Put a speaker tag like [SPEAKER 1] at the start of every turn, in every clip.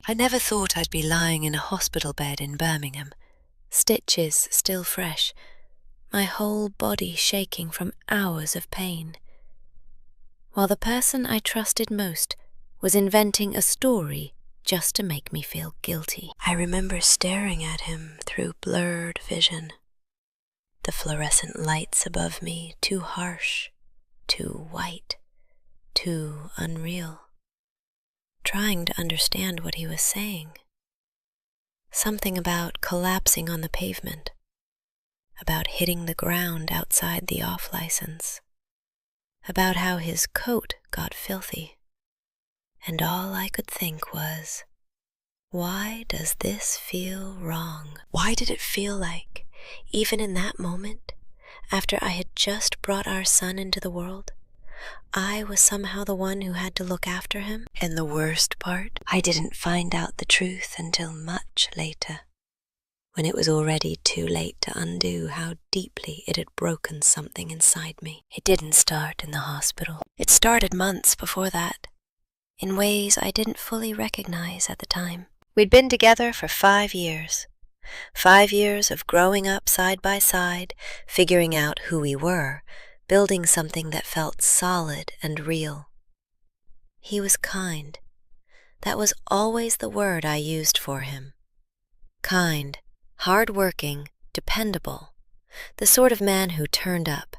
[SPEAKER 1] I never thought I'd be lying in a hospital bed in Birmingham, stitches still fresh, my whole body shaking from hours of pain, while the person I trusted most was inventing a story just to make me feel guilty. I remember staring at him through blurred vision, the fluorescent lights above me too harsh, too white, too unreal, trying to understand what he was saying. Something about collapsing on the pavement, about hitting the ground outside the off-license, about how his coat got filthy. And all I could think was, why does this feel wrong? Why did it feel like, even in that moment, after I had just brought our son into the world, I was somehow the one who had to look after him? And the worst part, I didn't find out the truth until much later, when it was already too late to undo how deeply it had broken something inside me. It didn't start in the hospital. It started months before that, in ways I didn't fully recognize at the time. We'd been together for 5 years. 5 years of growing up side by side, figuring out who we were, building something that felt solid and real. He was kind. That was always the word I used for him. Kind, hard-working, dependable. The sort of man who turned up.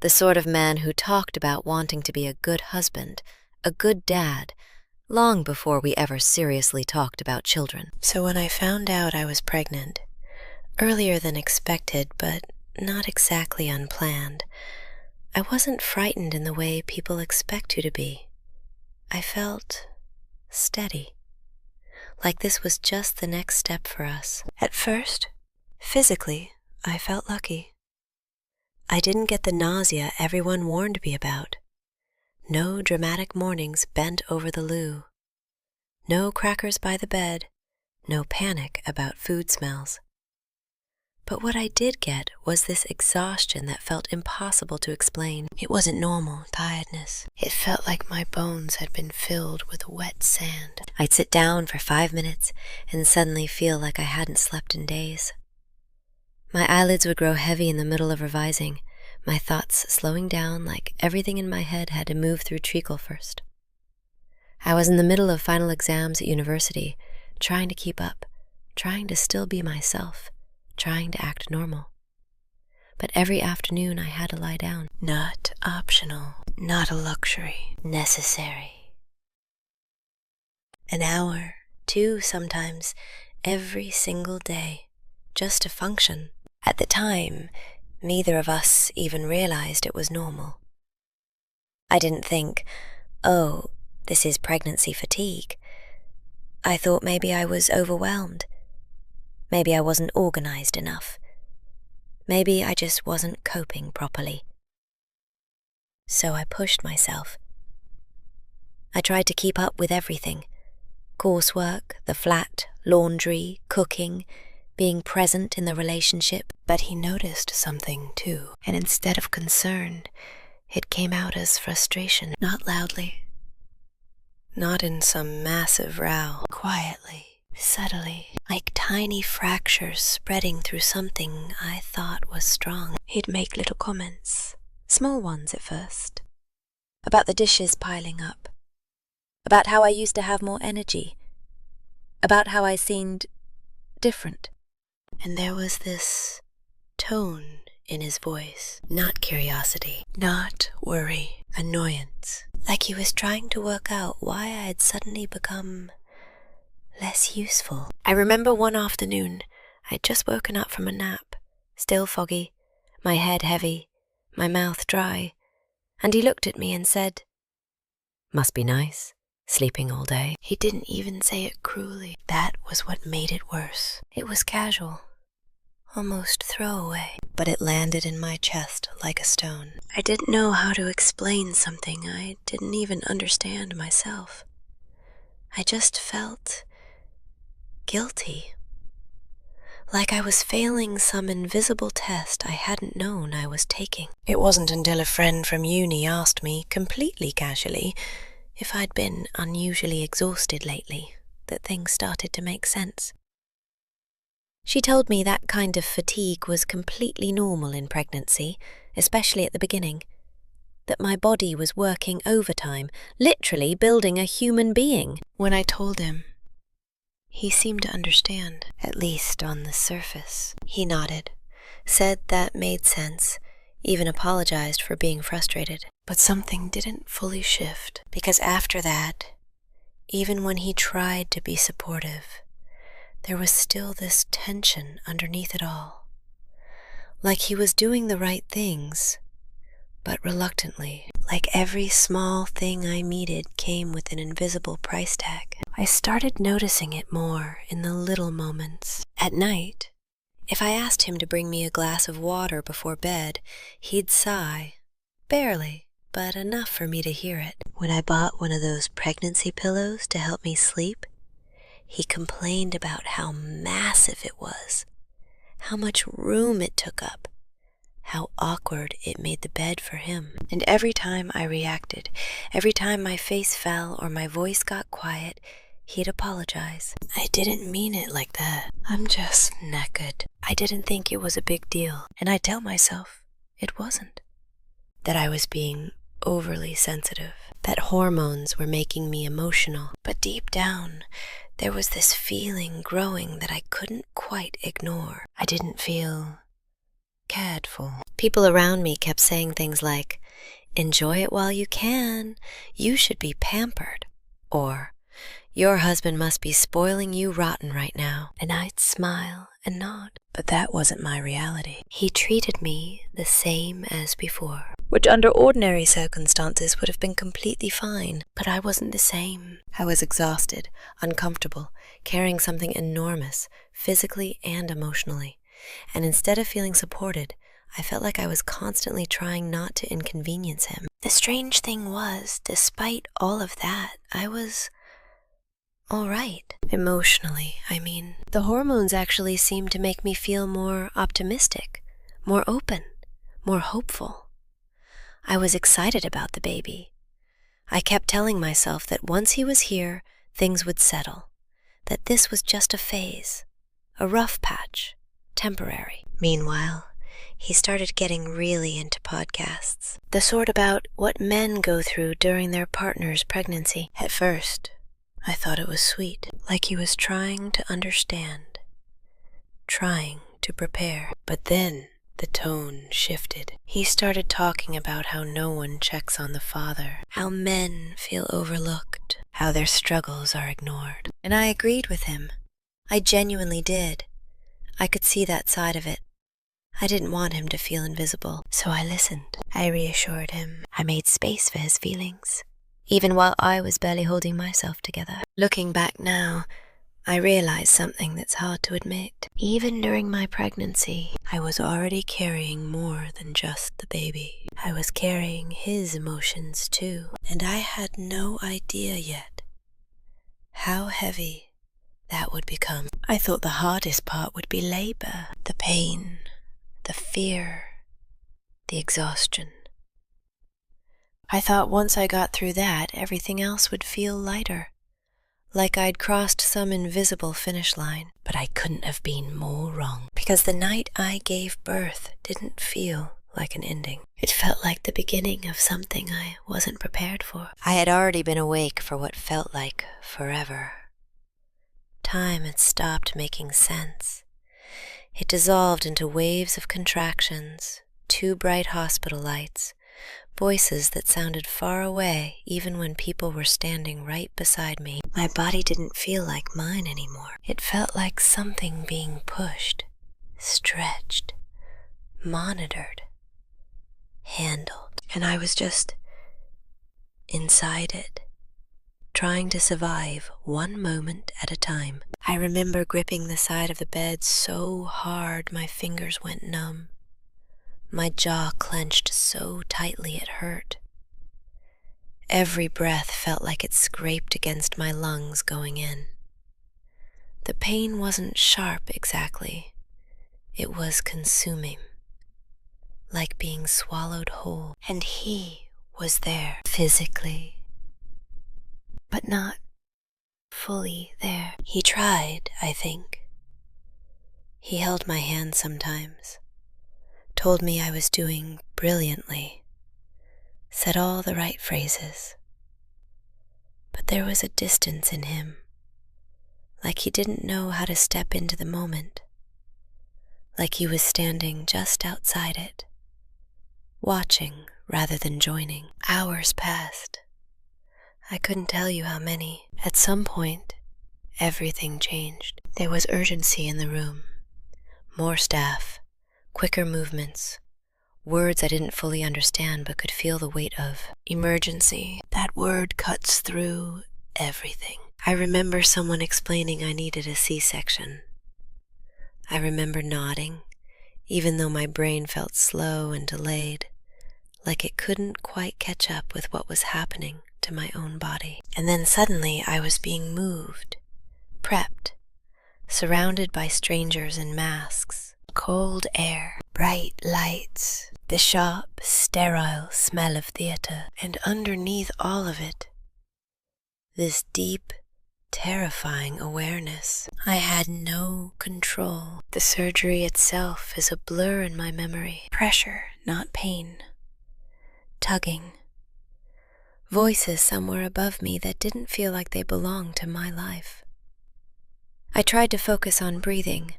[SPEAKER 1] The sort of man who talked about wanting to be a good husband, a good dad, long before we ever seriously talked about children. So when I found out I was pregnant, earlier than expected, but not exactly unplanned, I wasn't frightened in the way people expect you to be. I felt steady, like this was just the next step for us. At first, physically, I felt lucky. I didn't get the nausea everyone warned me about. No dramatic mornings bent over the loo. No crackers by the bed. No panic about food smells. But what I did get was this exhaustion that felt impossible to explain. It wasn't normal tiredness. It felt like my bones had been filled with wet sand. I'd sit down for 5 minutes and suddenly feel like I hadn't slept in days. My eyelids would grow heavy in the middle of revising, my thoughts slowing down like everything in my head had to move through treacle first. I was in the middle of final exams at university, trying to keep up, trying to still be myself, trying to act normal. But every afternoon I had to lie down. Not optional, not a luxury, necessary. An hour, 2 sometimes, every single day, just to function. At the time, neither of us even realized it was normal. I didn't think, oh, this is pregnancy fatigue. I thought maybe I was overwhelmed. Maybe I wasn't organized enough. Maybe I just wasn't coping properly. So I pushed myself. I tried to keep up with everything. Coursework, the flat, laundry, cooking, being present in the relationship. But he noticed something too, and instead of concern, it came out as frustration. Not loudly, not in some massive row, quietly, subtly, like tiny fractures spreading through something I thought was strong. He'd make little comments, small ones at first, about the dishes piling up, about how I used to have more energy, about how I seemed different. And there was this tone in his voice, not curiosity, not worry, annoyance, like he was trying to work out why I had suddenly become less useful. I remember one afternoon, I'd just woken up from a nap, still foggy, my head heavy, my mouth dry, and he looked at me and said, "Must be nice, sleeping all day." He didn't even say it cruelly. That was what made it worse. It was casual, almost throwaway, but it landed in my chest like a stone. I didn't know how to explain something I didn't even understand myself. I just felt guilty, like I was failing some invisible test I hadn't known I was taking. It wasn't until a friend from uni asked me, completely casually, if I'd been unusually exhausted lately. that things started to make sense. She told me that kind of fatigue was completely normal in pregnancy, especially at the beginning, that my body was working overtime, literally building a human being. When I told him, he seemed to understand, at least on the surface. He nodded, said that made sense, even apologized for being frustrated. But something didn't fully shift, because after that, even when he tried to be supportive, there was still this tension underneath it all. Like he was doing the right things, but reluctantly. Like every small thing I needed came with an invisible price tag. I started noticing it more in the little moments. At night, if I asked him to bring me a glass of water before bed, he'd sigh. Barely, but enough for me to hear it. When I bought one of those pregnancy pillows to help me sleep, he complained about how massive it was, how much room it took up, how awkward it made the bed for him. And every time I reacted, every time my face fell or my voice got quiet, he'd apologize. I didn't mean it like that. I'm just knackered. I didn't think it was a big deal, and I tell myself it wasn't. That I was being overly sensitive, that hormones were making me emotional. But deep down, there was this feeling growing that I couldn't quite ignore. I didn't feel cared for. People around me kept saying things like, "Enjoy it while you can. You should be pampered." Or, "Your husband must be spoiling you rotten right now." And I'd smile and nod. But that wasn't my reality. He treated me the same as before, which under ordinary circumstances would have been completely fine. But I wasn't the same. I was exhausted, uncomfortable, carrying something enormous, physically and emotionally. And instead of feeling supported, I felt like I was constantly trying not to inconvenience him. The strange thing was, despite all of that, I was all right. Emotionally, I mean. The hormones actually seemed to make me feel more optimistic, more open, more hopeful. I was excited about the baby. I kept telling myself that once he was here, things would settle, that this was just a phase, a rough patch, temporary. Meanwhile, he started getting really into podcasts, the sort about what men go through during their partner's pregnancy. At first, I thought it was sweet, like he was trying to understand, trying to prepare. But then the tone shifted. He started talking about how no one checks on the father, how men feel overlooked, how their struggles are ignored. And I agreed with him. I genuinely did. I could see that side of it. I didn't want him to feel invisible, so I listened. I reassured him. I made space for his feelings, even while I was barely holding myself together. Looking back now, I realized something that's hard to admit. Even during my pregnancy, I was already carrying more than just the baby. I was carrying his emotions too, and I had no idea yet how heavy that would become. I thought the hardest part would be labor, the pain, the fear, the exhaustion. I thought once I got through that, everything else would feel lighter, like I'd crossed some invisible finish line. But I couldn't have been more wrong, because the night I gave birth didn't feel like an ending. It felt like the beginning of something I wasn't prepared for. I had already been awake for what felt like forever. Time had stopped making sense. It dissolved into waves of contractions, 2 bright hospital lights, voices that sounded far away even when people were standing right beside me. My body didn't feel like mine anymore. It felt like something being pushed, stretched, monitored, handled. And I was just inside it, trying to survive one moment at a time. I remember gripping the side of the bed so hard my fingers went numb. My jaw clenched so tightly it hurt. Every breath felt like it scraped against my lungs going in. The pain wasn't sharp exactly. It was consuming, like being swallowed whole. And he was there, physically, but not fully there. He tried, I think. He held my hand sometimes, told me I was doing brilliantly, said all the right phrases. But there was a distance in him, like he didn't know how to step into the moment, like he was standing just outside it, watching rather than joining. Hours passed. I couldn't tell you how many. At some point, everything changed. There was urgency in the room, more staff, quicker movements, words I didn't fully understand but could feel the weight of. Emergency. That word cuts through everything. I remember someone explaining I needed a C-section. I remember nodding, even though my brain felt slow and delayed, like it couldn't quite catch up with what was happening to my own body. And then suddenly I was being moved, prepped, surrounded by strangers in masks, cold air, bright lights, the sharp, sterile smell of theater, and underneath all of it, this deep, terrifying awareness. I had no control. The surgery itself is a blur in my memory. Pressure, not pain. Tugging. Voices somewhere above me that didn't feel like they belonged to my life. I tried to focus on breathing,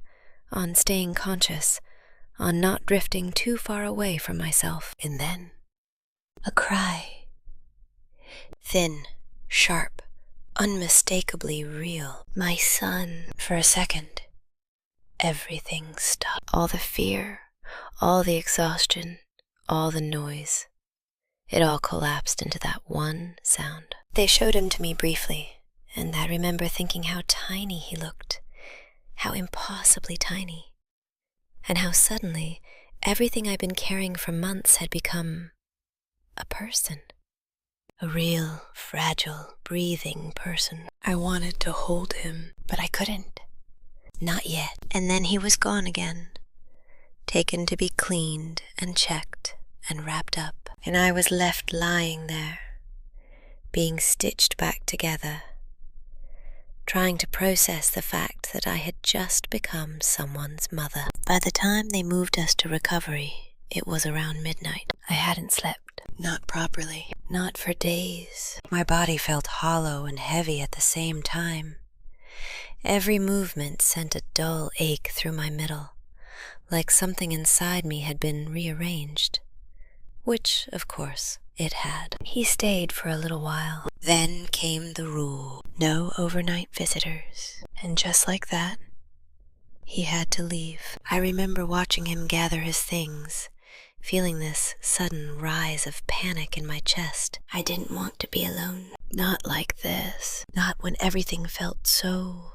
[SPEAKER 1] on staying conscious, on not drifting too far away from myself. And then, a cry. Thin, sharp, unmistakably real. My son. For a second, everything stopped. All the fear, all the exhaustion, all the noise. It all collapsed into that one sound. They showed him to me briefly, and I remember thinking how tiny he looked, how impossibly tiny, and how suddenly everything I'd been carrying for months had become a person. A real, fragile, breathing person. I wanted to hold him, but I couldn't. Not yet. And then he was gone again, taken to be cleaned and checked and wrapped up. And I was left lying there, being stitched back together, trying to process the fact that I had just become someone's mother. By the time they moved us to recovery, it was around midnight. I hadn't slept, not properly, not for days. My body felt hollow and heavy at the same time. Every movement sent a dull ache through my middle, like something inside me had been rearranged. Which, of course, it had. He stayed for a little while. Then came the rule. No overnight visitors. And just like that, he had to leave. I remember watching him gather his things, feeling this sudden rise of panic in my chest. I didn't want to be alone. Not like this. Not when everything felt so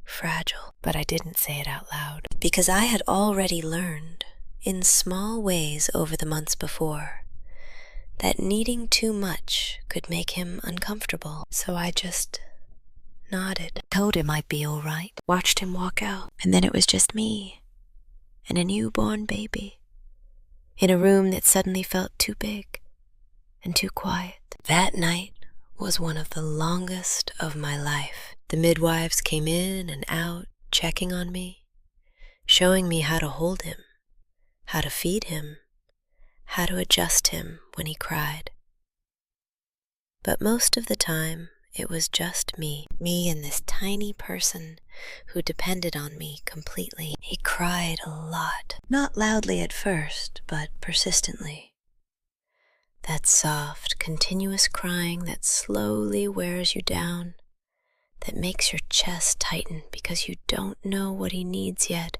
[SPEAKER 1] fragile. But I didn't say it out loud, because I had already learned, in small ways over the months before, that needing too much could make him uncomfortable. So I just nodded, told him I'd be all right, watched him walk out, and then it was just me and a newborn baby in a room that suddenly felt too big and too quiet. That night was one of the longest of my life. The midwives came in and out, checking on me, showing me how to hold him, how to feed him, how to adjust him when he cried. But most of the time, it was just me and this tiny person who depended on me completely. He cried a lot, not loudly at first, but persistently. That soft, continuous crying that slowly wears you down, that makes your chest tighten because you don't know what he needs yet,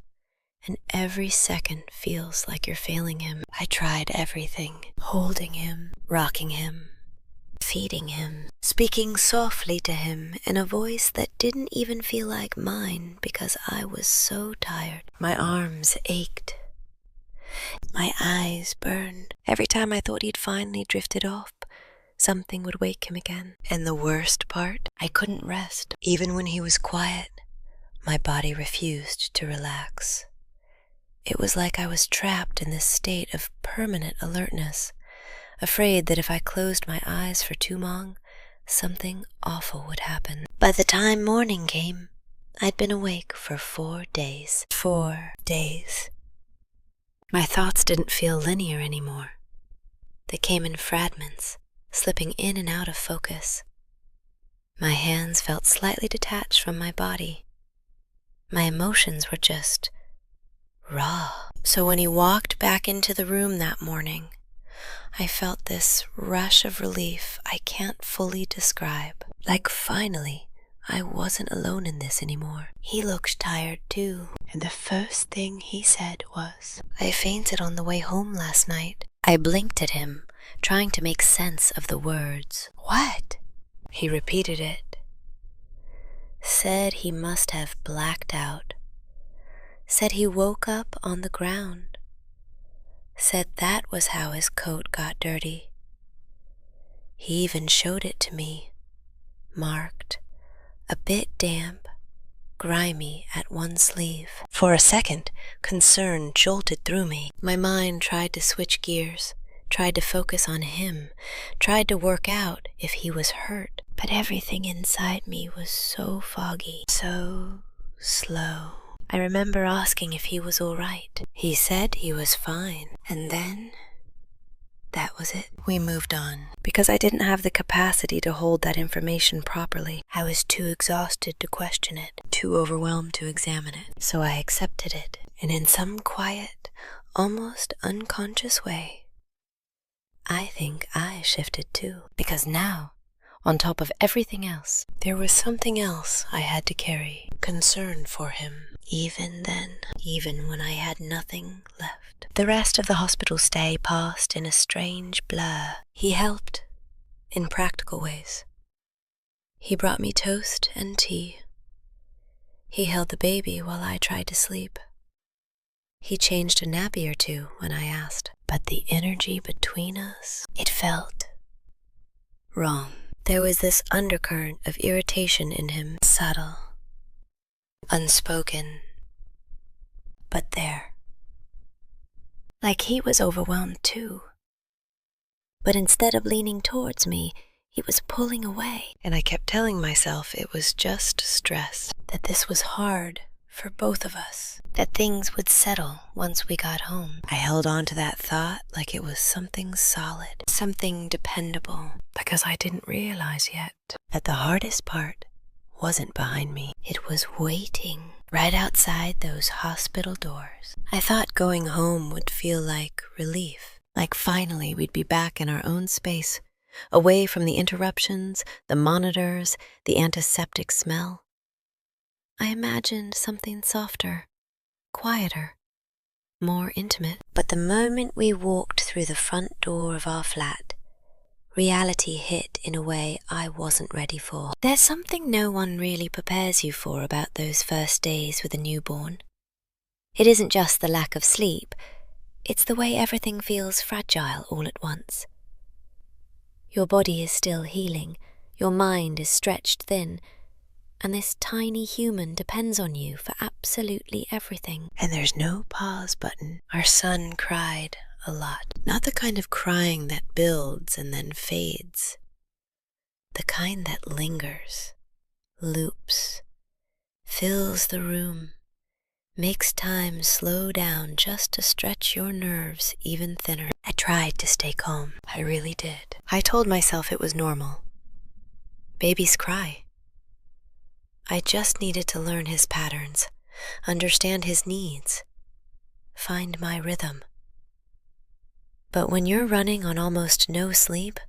[SPEAKER 1] and every second feels like you're failing him. I tried everything, holding him, rocking him, feeding him, speaking softly to him in a voice that didn't even feel like mine because I was so tired. My arms ached. My eyes burned. Every time I thought he'd finally drifted off, something would wake him again. And the worst part, I couldn't rest. Even when he was quiet, my body refused to relax. It was like I was trapped in this state of permanent alertness, afraid that if I closed my eyes for too long, something awful would happen. By the time morning came, I'd been awake for 4 days. 4 days. My thoughts didn't feel linear anymore. They came in fragments, slipping in and out of focus. My hands felt slightly detached from my body. My emotions were just raw. So when he walked back into the room that morning, I felt this rush of relief I can't fully describe. Like finally, I wasn't alone in this anymore. He looked tired too, and the first thing he said was, "I fainted on the way home last night." I blinked at him, trying to make sense of the words. "What?" He repeated it. Said he must have blacked out. Said he woke up on the ground. Said that was how his coat got dirty. He even showed it to me, marked, a bit damp, grimy at one sleeve. For a second, concern jolted through me. My mind tried to switch gears, tried to focus on him, tried to work out if he was hurt. But everything inside me was so foggy, so slow. I remember asking if he was all right. He said he was fine. And then, that was it. We moved on. Because I didn't have the capacity to hold that information properly. I was too exhausted to question it, too overwhelmed to examine it. So I accepted it. And in some quiet, almost unconscious way, I think I shifted too. Because now, on top of everything else, there was something else I had to carry. Concern for him. Even then, even when I had nothing left. The rest of the hospital stay passed in a strange blur. He helped in practical ways. He brought me toast and tea. He held the baby while I tried to sleep. He changed a nappy or two when I asked. But the energy between us, it felt wrong. There was this undercurrent of irritation in him, subtle, unspoken, but there. Like he was overwhelmed too. But instead of leaning towards me, he was pulling away. And I kept telling myself it was just stress, that this was hard for both of us, that things would settle once we got home. I held on to that thought like it was something solid, something dependable, because I didn't realize yet that the hardest part wasn't behind me. It was waiting right outside those hospital doors. I thought going home would feel like relief, like finally we'd be back in our own space, away from the interruptions, the monitors, the antiseptic smell. I imagined something softer, quieter, more intimate. But the moment we walked through the front door of our flat, reality hit in a way I wasn't ready for. There's something no one really prepares you for about those first days with a newborn. It isn't just the lack of sleep, it's the way everything feels fragile all at once. Your body is still healing, your mind is stretched thin, and this tiny human depends on you for absolutely everything. And there's no pause button. Our son cried a lot. Not the kind of crying that builds and then fades. The kind that lingers, loops, fills the room, makes time slow down just to stretch your nerves even thinner. I tried to stay calm. I really did. I told myself it was normal. Babies cry. I just needed to learn his patterns, understand his needs, find my rhythm. But when you're running on almost no sleep,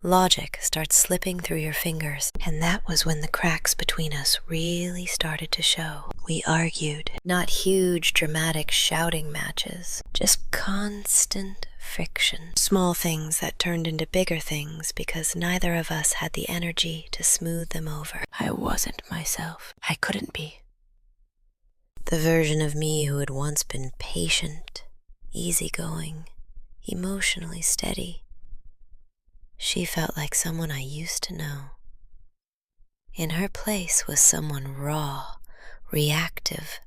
[SPEAKER 1] logic starts slipping through your fingers, and that was when the cracks between us really started to show. We argued, not huge dramatic shouting matches, just constant friction. Small things that turned into bigger things because neither of us had the energy to smooth them over. I wasn't myself. I couldn't be. The version of me who had once been patient, easygoing, emotionally steady. She felt like someone I used to know. In her place was someone raw, reactive,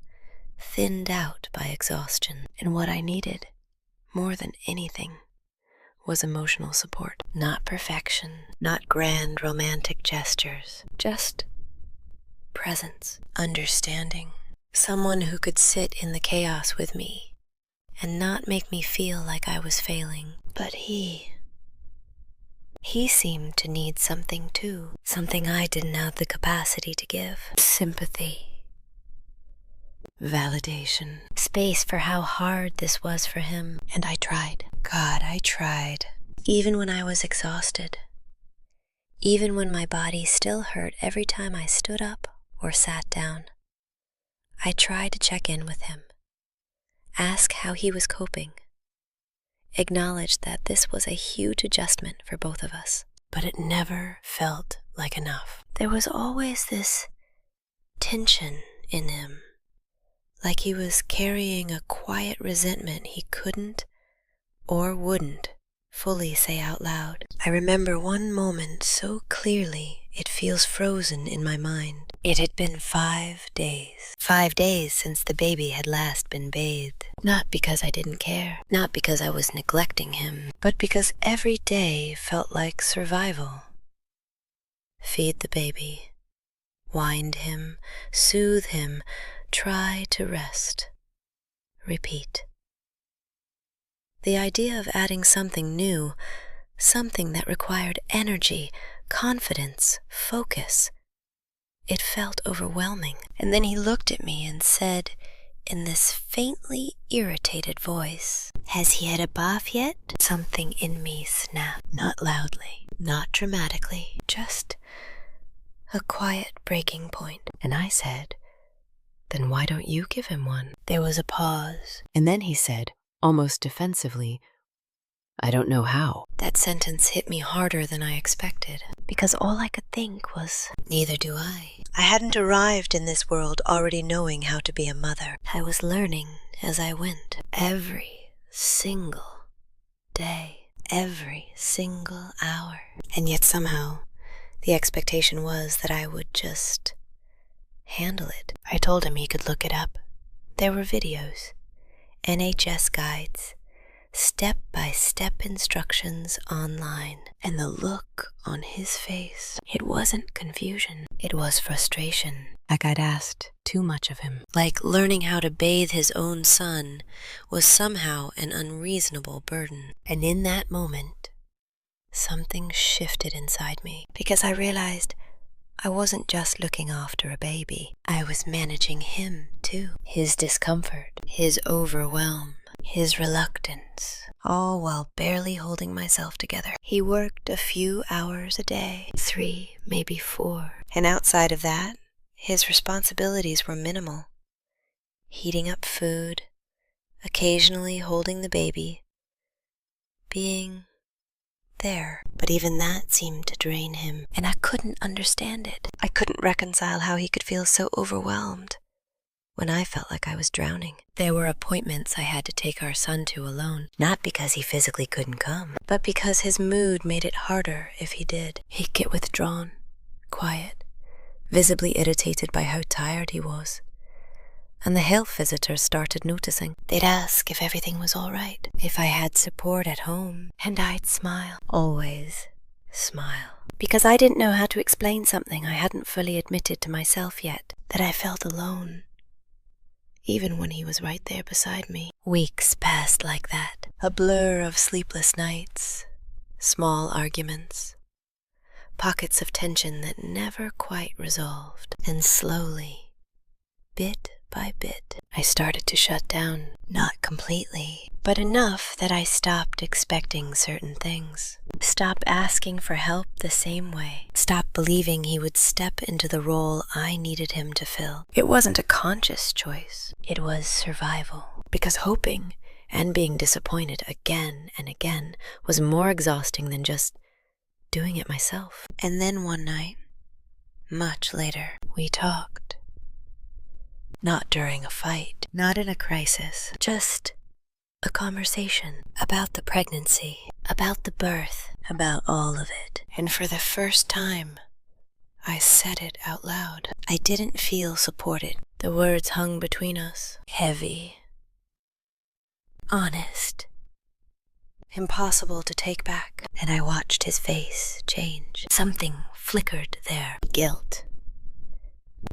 [SPEAKER 1] thinned out by exhaustion. And what I needed, more than anything, was emotional support. Not perfection, not grand romantic gestures, just presence, understanding. Someone who could sit in the chaos with me and not make me feel like I was failing. But he seemed to need something too, something I didn't have the capacity to give. Sympathy, validation, space for how hard this was for him. And I tried. God, I tried. Even when I was exhausted. Even when my body still hurt every time I stood up or sat down. I tried to check in with him. Ask how he was coping. Acknowledge that this was a huge adjustment for both of us. But it never felt like enough. There was always this tension in him, like he was carrying a quiet resentment he couldn't or wouldn't fully say out loud. I remember one moment so clearly it feels frozen in my mind. It had been 5 days. 5 days since the baby had last been bathed. Not because I didn't care, not because I was neglecting him, but because every day felt like survival. Feed the baby, wind him, soothe him, try to rest. Repeat. The idea of adding something new, something that required energy, confidence, focus, it felt overwhelming. And then he looked at me and said, in this faintly irritated voice, "Has he had a bath yet?" Something in me snapped, not loudly, not dramatically, just a quiet breaking point. And I said, "Then why don't you give him one?" There was a pause. And then he said, almost defensively, "I don't know how." That sentence hit me harder than I expected, because all I could think was, neither do I. I hadn't arrived in this world already knowing how to be a mother. I was learning as I went. Every single day, every single hour. And yet somehow, the expectation was that I would just handle it. I told him he could look it up. There were videos, NHS guides, step-by-step instructions online. And the look on his face, it wasn't confusion, it was frustration. Like I'd asked too much of him. Like learning how to bathe his own son was somehow an unreasonable burden. And in that moment, something shifted inside me, because I realized I wasn't just looking after a baby. I was managing him too. His discomfort, his overwhelm, his reluctance, all while barely holding myself together. He worked a few hours a day, 3, maybe 4. And outside of that, his responsibilities were minimal. Heating up food, occasionally holding the baby, being there. But even that seemed to drain him, and I couldn't understand it. I couldn't reconcile how he could feel so overwhelmed when I felt like I was drowning. There were appointments I had to take our son to alone, not because he physically couldn't come, but because his mood made it harder if he did. He'd get withdrawn, quiet, visibly irritated by how tired he was. And the health visitors started noticing. They'd ask if everything was all right, if I had support at home, and I'd smile. Always smile. Because I didn't know how to explain something I hadn't fully admitted to myself yet, that I felt alone, even when he was right there beside me. Weeks passed like that, a blur of sleepless nights, small arguments, pockets of tension that never quite resolved. And slowly, bit by bit, I started to shut down. Not completely, but enough that I stopped expecting certain things. Stopped asking for help the same way. Stopped believing he would step into the role I needed him to fill. It wasn't a conscious choice. It was survival. Because hoping and being disappointed again and again was more exhausting than just doing it myself. And then one night, much later, we talked. Not during a fight, not in a crisis, just a conversation about the pregnancy, about the birth, about all of it. And for the first time, I said it out loud. I didn't feel supported. The words hung between us, heavy, honest, impossible to take back. And I watched his face change. Something flickered there. Guilt.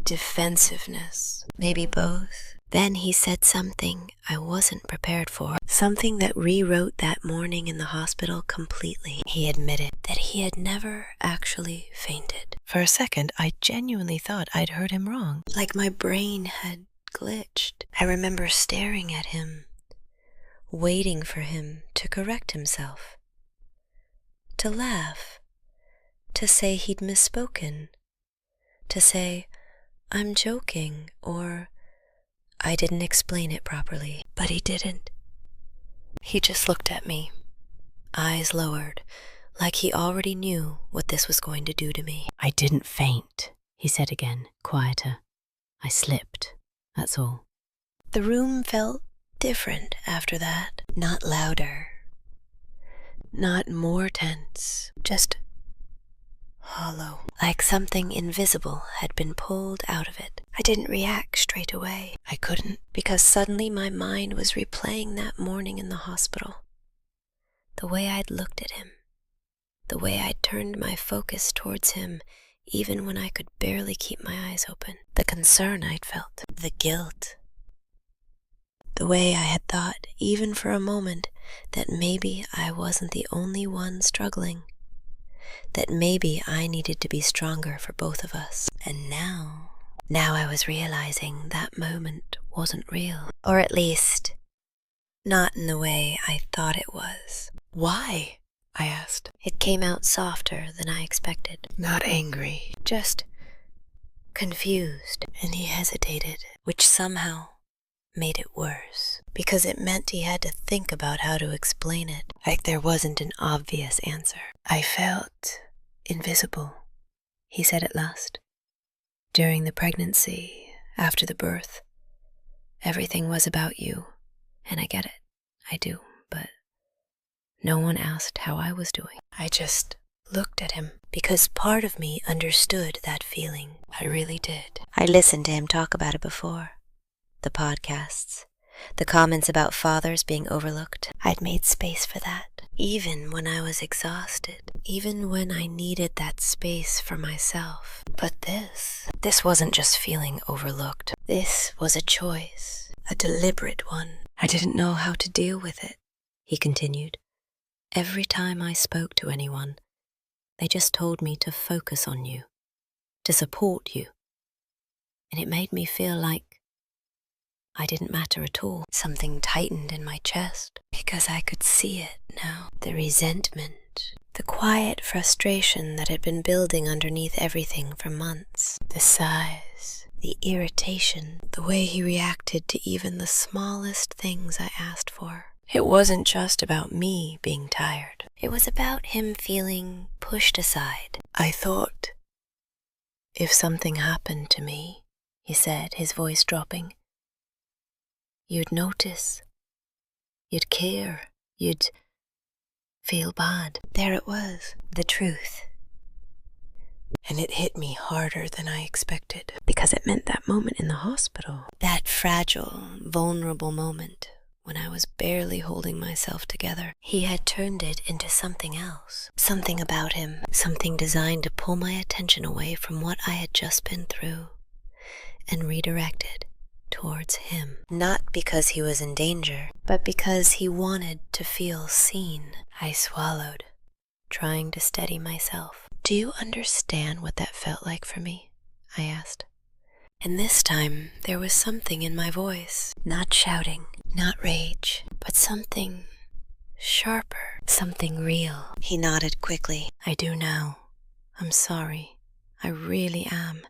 [SPEAKER 1] Defensiveness. Maybe both. Then he said something I wasn't prepared for. Something that rewrote that morning in the hospital completely. He admitted that he had never actually fainted. For a second, I genuinely thought I'd heard him wrong. Like my brain had glitched. I remember staring at him, waiting for him to correct himself, to laugh, to say he'd misspoken, to say, "I'm joking," or "I didn't explain it properly." But he didn't. He just looked at me, eyes lowered, like he already knew what this was going to do to me.
[SPEAKER 2] "I didn't faint," he said again, quieter. "I slipped, that's all."
[SPEAKER 1] The room felt different after that. Not louder, not more tense, just hollow, like something invisible had been pulled out of it. I didn't react straight away. I couldn't, because suddenly my mind was replaying that morning in the hospital. The way I'd looked at him, the way I'd turned my focus towards him even when I could barely keep my eyes open. The concern I'd felt, the guilt. The way I had thought, even for a moment, that maybe I wasn't the only one struggling. That maybe I needed to be stronger for both of us. And now I was realizing that moment wasn't real. Or at least, not in the way I thought it was.
[SPEAKER 3] "Why?" I asked.
[SPEAKER 1] It came out softer than I expected.
[SPEAKER 3] Not angry.
[SPEAKER 1] Just confused. And he hesitated, which somehow made it worse, because it meant he had to think about how to explain it, like there wasn't an obvious answer. "I felt invisible," he said at last. "During the pregnancy, after the birth, everything was about you, and I get it, I do, but no one asked how I was doing." I just looked at him, because part of me understood that feeling. I really did. I listened to him talk about it before. The podcasts, the comments about fathers being overlooked. I'd made space for that, even when I was exhausted, even when I needed that space for myself. But this wasn't just feeling overlooked. This was a choice, a deliberate one. I didn't know how to deal with it, he continued. Every time I spoke to anyone, they just told me to focus on you, to support you. And it made me feel like I didn't matter at all. Something tightened in my chest, because I could see it now. The resentment, the quiet frustration that had been building underneath everything for months. The sighs, the irritation, the way he reacted to even the smallest things I asked for. It wasn't just about me being tired. It was about him feeling pushed aside. "I thought if something happened to me," he said, his voice dropping, "you'd notice, you'd care, you'd feel bad." There it was, the truth. And it hit me harder than I expected, because it meant that moment in the hospital. That fragile, vulnerable moment when I was barely holding myself together. He had turned it into something else. Something about him, something designed to pull my attention away from what I had just been through and redirect it towards him. Not because he was in danger, but because he wanted to feel seen. I swallowed, trying to steady myself. "Do you understand what that felt like for me?" I asked. And this time there was something in my voice. Not shouting, not rage, but something sharper, something real. He nodded quickly. "I do now. I'm sorry. I really am.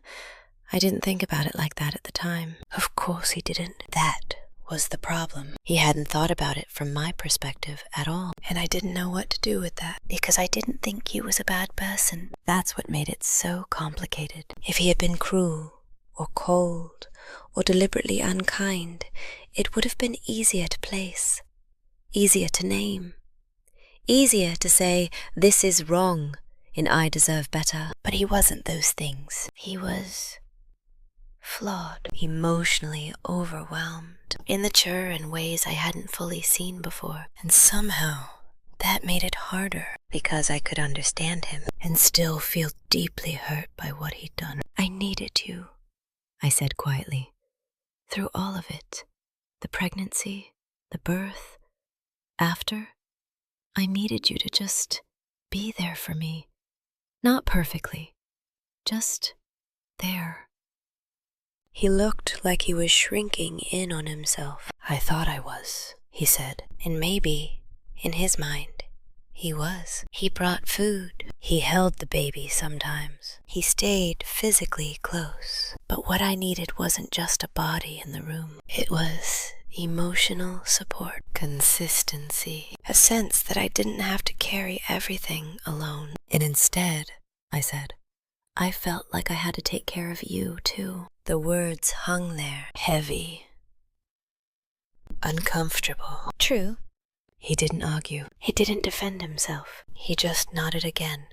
[SPEAKER 1] I didn't think about it like that at the time." Of course he didn't. That was the problem. He hadn't thought about it from my perspective at all. And I didn't know what to do with that, because I didn't think he was a bad person. That's what made it so complicated. If he had been cruel, or cold, or deliberately unkind, it would have been easier to place, easier to name, easier to say, "This is wrong," and "I deserve better." But he wasn't those things. He was flawed, emotionally overwhelmed, immature in ways I hadn't fully seen before. And somehow, That made it harder because I could understand him and still feel deeply hurt by what he'd done. I needed you, I said quietly. Through all of it, the pregnancy, the birth, after, I needed you to just be there for me. Not perfectly, just there. He looked like he was shrinking in on himself. I thought I was, he said, and maybe, in his mind, he was. He brought food. He held the baby sometimes. He stayed physically close. But what I needed wasn't just a body in the room. It was emotional support, consistency, a sense that I didn't have to carry everything alone. And instead, I said, I felt like I had to take care of you too. The words hung there, heavy, uncomfortable. True. He didn't argue. He didn't defend himself. He just nodded again.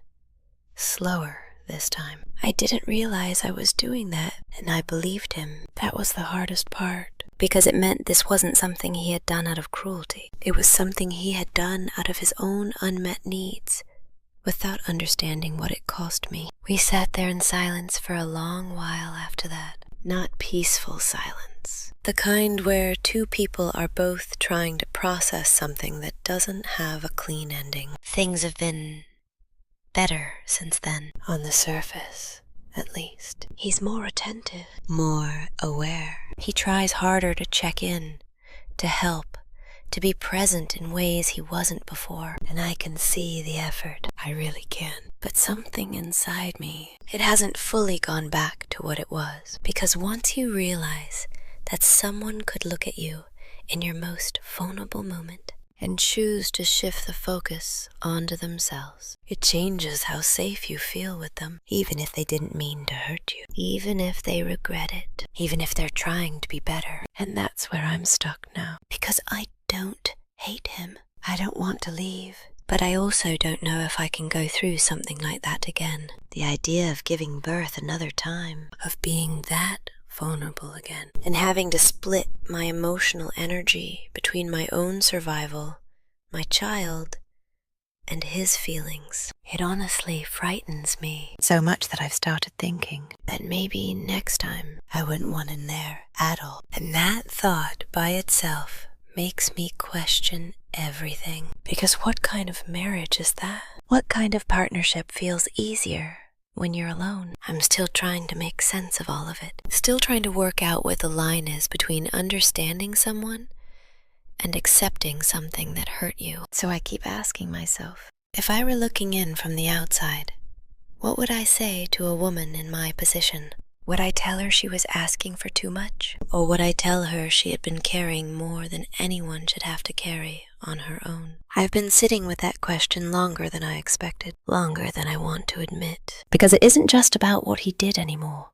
[SPEAKER 1] Slower this time. I didn't realize I was doing that, and I believed him. That was the hardest part, because it meant this wasn't something he had done out of cruelty. It was something he had done out of his own unmet needs, without understanding what it cost me. We sat there in silence for a long while after that. Not peaceful silence. The kind where two people are both trying to process something that doesn't have a clean ending. Things have been better since then. On the surface, at least. He's more attentive, more aware. He tries harder to check in, to help, to be present in ways he wasn't before. And I can see the effort. I really can. But something inside me, it hasn't fully gone back to what it was. Because once you realize that someone could look at you in your most vulnerable moment and choose to shift the focus onto themselves, it changes how safe you feel with them, even if they didn't mean to hurt you, even if they regret it, even if they're trying to be better. And that's where I'm stuck now, because I don't hate him. I don't want to leave. But I also don't know if I can go through something like that again. The idea of giving birth another time, of being that vulnerable again, and having to split my emotional energy between my own survival, my child, and his feelings. It honestly frightens me so much that I've started thinking that maybe next time I wouldn't want him there at all. And that thought by itself makes me question everything. Because what kind of marriage is that? What kind of partnership feels easier when you're alone? I'm still trying to make sense of all of it. Still trying to work out what the line is between understanding someone and accepting something that hurt you. So I keep asking myself, if I were looking in from the outside, what would I say to a woman in my position? Would I tell her she was asking for too much? Or would I tell her she had been carrying more than anyone should have to carry on her own? I've been sitting with that question longer than I expected, longer than I want to admit. Because it isn't just about what he did anymore.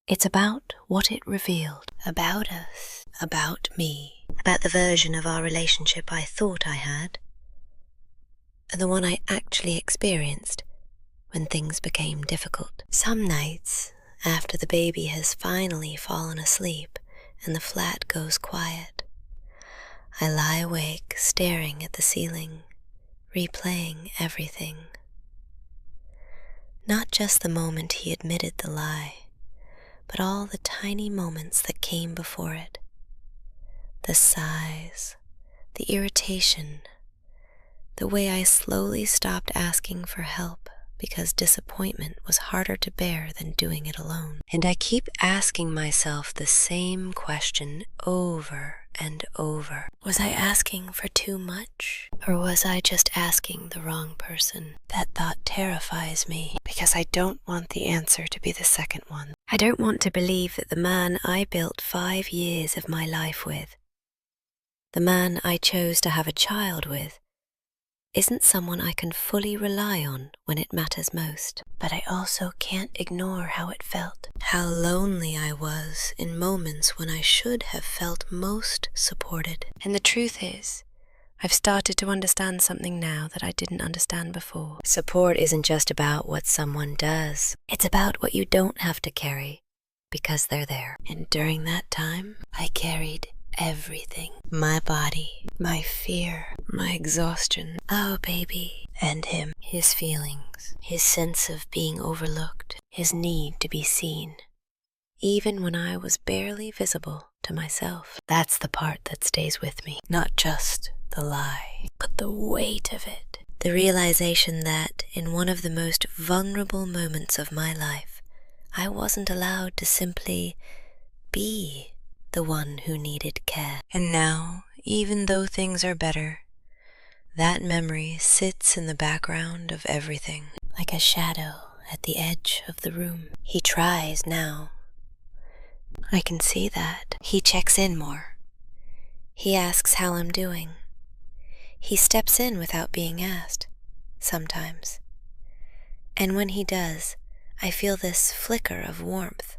[SPEAKER 1] It's about what it revealed. About us. About me. About the version of our relationship I thought I had. And the one I actually experienced when things became difficult. Some nights, after the baby has finally fallen asleep and the flat goes quiet, I lie awake staring at the ceiling, replaying everything. Not just the moment he admitted the lie, but all the tiny moments that came before it. The sighs, the irritation, the way I slowly stopped asking for help because disappointment was harder to bear than doing it alone. And I keep asking myself the same question over and over. Was I asking for too much? Or was I just asking the wrong person? That thought terrifies me because I don't want the answer to be the second one. I don't want to believe that the man I built 5 years of my life with, the man I chose to have a child with, isn't someone I can fully rely on when it matters most. But I also can't ignore how it felt, how lonely I was in moments when I should have felt most supported. And the truth is, I've started to understand something now that I didn't understand before. Support isn't just about what someone does. It's about what you don't have to carry because they're there. And during that time, I carried everything. My body, my fear, my exhaustion. Oh, baby. And him. His feelings, his sense of being overlooked, his need to be seen. Even when I was barely visible to myself. That's the part that stays with me. Not just the lie, but the weight of it. The realization that in one of the most vulnerable moments of my life, I wasn't allowed to simply be the one who needed care. And now, even though things are better, that memory sits in the background of everything, like a shadow at the edge of the room. He tries now. I can see that. He checks in more. He asks how I'm doing. He steps in without being asked, sometimes. And when he does, I feel this flicker of warmth,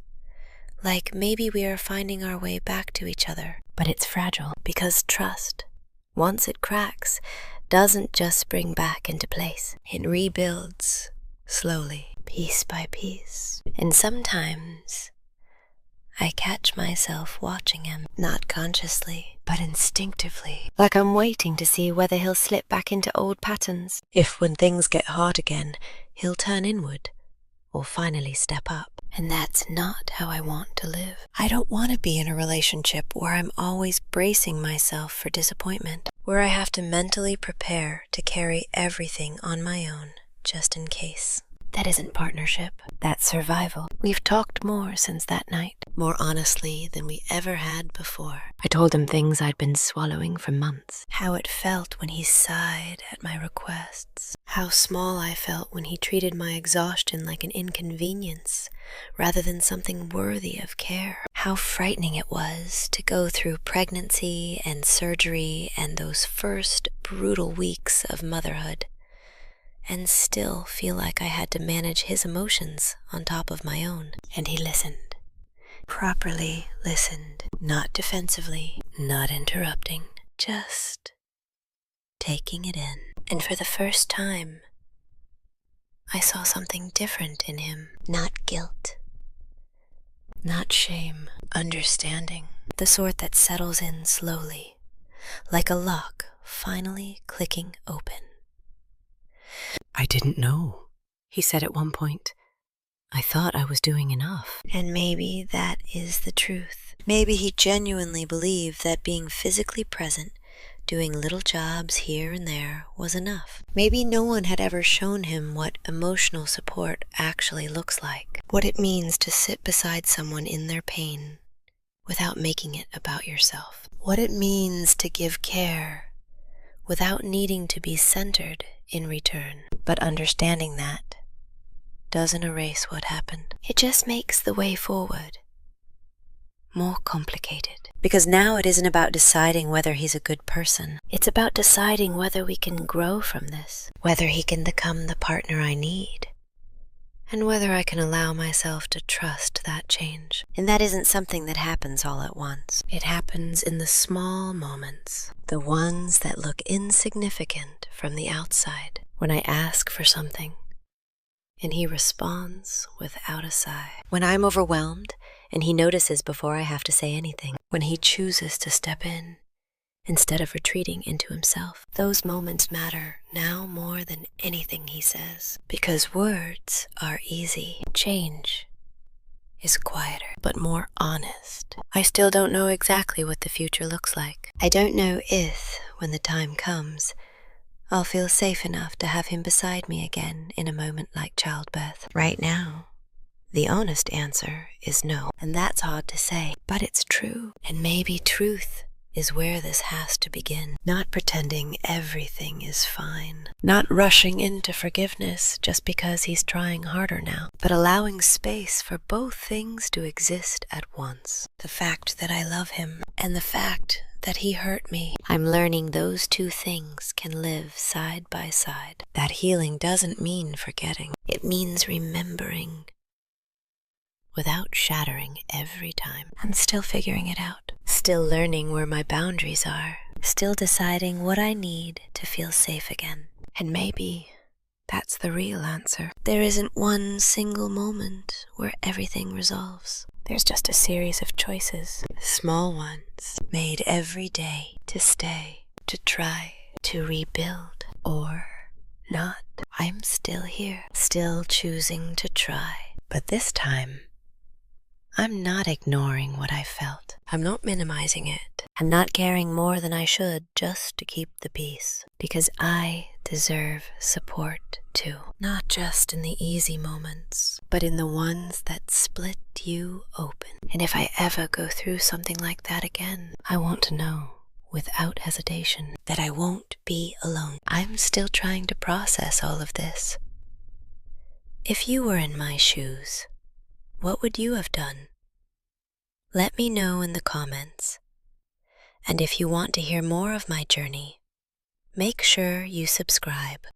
[SPEAKER 1] like maybe we are finding our way back to each other. But it's fragile, because trust, once it cracks, doesn't just spring back into place. It rebuilds, slowly, piece by piece. And sometimes I catch myself watching him, not consciously, but instinctively, like I'm waiting to see whether he'll slip back into old patterns. If when things get hard again, he'll turn inward, or finally step up. And that's not how I want to live. I don't want to be in a relationship where I'm always bracing myself for disappointment, where I have to mentally prepare to carry everything on my own, just in case. That isn't partnership. That's survival. We've talked more since that night, more honestly than we ever had before.
[SPEAKER 2] I told him things I'd been swallowing for months.
[SPEAKER 1] How it felt when he sighed at my requests. How small I felt when he treated my exhaustion like an inconvenience rather than something worthy of care. How frightening it was to go through pregnancy and surgery and those first brutal weeks of motherhood, and still feel like I had to manage his emotions on top of my own. And he listened. Properly listened. Not defensively, not interrupting, just taking it in. And for the first time, I saw something different in him. Not guilt, not shame, understanding. The sort that settles in slowly, like a lock finally clicking open.
[SPEAKER 2] I didn't know, he said at one point. I thought I was doing enough.
[SPEAKER 1] And maybe that is the truth. Maybe he genuinely believed that being physically present, doing little jobs here and there, was enough. Maybe no one had ever shown him what emotional support actually looks like, what it means to sit beside someone in their pain without making it about yourself, what it means to give care without needing to be centered in return. But understanding that doesn't erase what happened. It just makes the way forward more complicated. Because now it isn't about deciding whether he's a good person. It's about deciding whether we can grow from this, whether he can become the partner I need, and whether I can allow myself to trust that change. And that isn't something that happens all at once. It happens in the small moments, the ones that look insignificant from the outside. When I ask for something, and he responds without a sigh. When I'm overwhelmed, and he notices before I have to say anything. When he chooses to step in, instead of retreating into himself. Those moments matter now more than anything he says. Because words are easy. Change is quieter, but more honest. I still don't know exactly what the future looks like. I don't know if, when the time comes, I'll feel safe enough to have him beside me again in a moment like childbirth. Right now, the honest answer is no. And that's hard to say, but it's true. And maybe truth is where this has to begin. Not pretending everything is fine. Not rushing into forgiveness just because he's trying harder now, but allowing space for both things to exist at once. The fact that I love him and the fact that he hurt me. I'm learning those two things can live side by side. That healing doesn't mean forgetting. It means remembering without shattering every time. I'm still figuring it out. Still learning where my boundaries are. Still deciding what I need to feel safe again. And maybe that's the real answer. There isn't one single moment where everything resolves. There's just a series of choices,
[SPEAKER 3] small ones, made every day to stay, to try, to rebuild, or not. I'm still here, still choosing to try. But this time, I'm not ignoring what I felt. I'm not minimizing it. I'm not caring more than I should just to keep the peace. Because I deserve support too. Not just in the easy moments, but in the ones that split you open. And if I ever go through something like that again, I want to know, without hesitation, that I won't be alone. I'm still trying to process all of this. If you were in my shoes, what would you have done? Let me know in the comments. And if you want to hear more of my journey, make sure you subscribe.